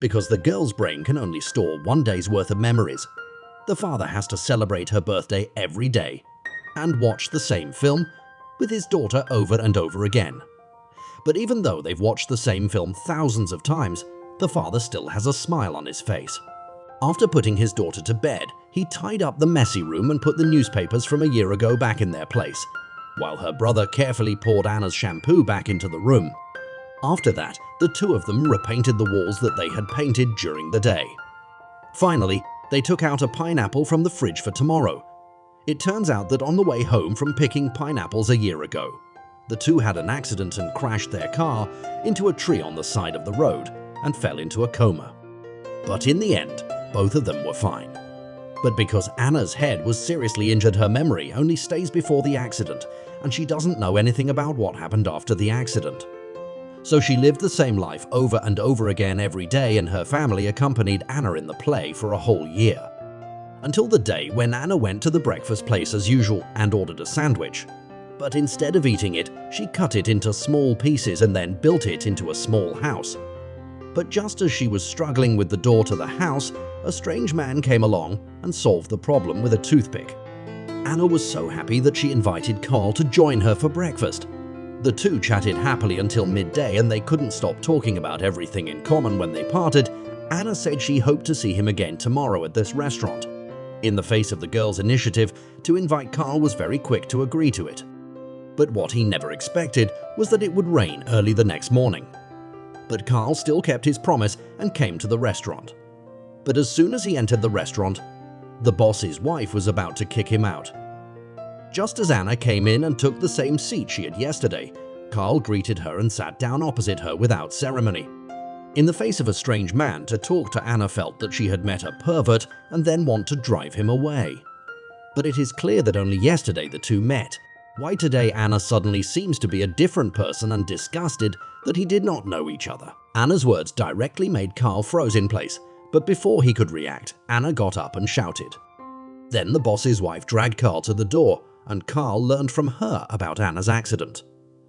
Because the girl's brain can only store one day's worth of memories, the father has to celebrate her birthday every day and watch the same film with his daughter over and over again. But even though they've watched the same film thousands of times, the father still has a smile on his face. After putting his daughter to bed, he tied up the messy room and put the newspapers from a year ago back in their place, while her brother carefully poured Anna's shampoo back into the room. After that, the two of them repainted the walls that they had painted during the day. Finally, they took out a pineapple from the fridge for tomorrow. It turns out that on the way home from picking pineapples a year ago, the two had an accident and crashed their car into a tree on the side of the road and fell into a coma. But in the end, both of them were fine. But because Anna's head was seriously injured, her memory only stays before the accident, and she doesn't know anything about what happened after the accident. So she lived the same life over and over again every day, and her family accompanied Anna in the play for a whole year. Until the day when Anna went to the breakfast place as usual and ordered a sandwich. But instead of eating it, she cut it into small pieces and then built it into a small house. But just as she was struggling with the door to the house, a strange man came along and solved the problem with a toothpick. Anna was so happy that she invited Carl to join her for breakfast. The two chatted happily until midday, and they couldn't stop talking about everything in common. When they parted, Anna said she hoped to see him again tomorrow at this restaurant. In the face of the girl's initiative to invite, Carl was very quick to agree to it. But what he never expected was that it would rain early the next morning. But Carl still kept his promise and came to the restaurant. But as soon as he entered the restaurant, the boss's wife was about to kick him out. Just as Anna came in and took the same seat she had yesterday, Carl greeted her and sat down opposite her without ceremony. In the face of a strange man to talk to, Anna felt that she had met a pervert and then want to drive him away. But it is clear that only yesterday the two met. Why today Anna suddenly seems to be a different person and disgusted that he did not know each other. Anna's words directly made Carl froze in place, but before he could react, Anna got up and shouted. Then the boss's wife dragged Carl to the door, and Carl learned from her about Anna's accident.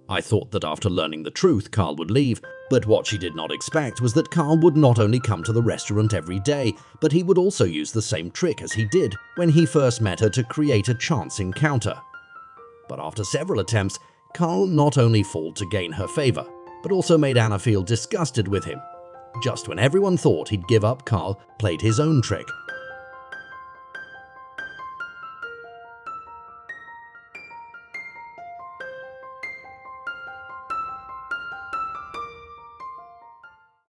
I thought that after learning the truth, Carl would leave, but what she did not expect was that Carl would not only come to the restaurant every day, but he would also use the same trick as he did when he first met her to create a chance encounter. But after several attempts, Carl not only failed to gain her favor, but also made Anna feel disgusted with him. Just when everyone thought he'd give up, Carl played his own trick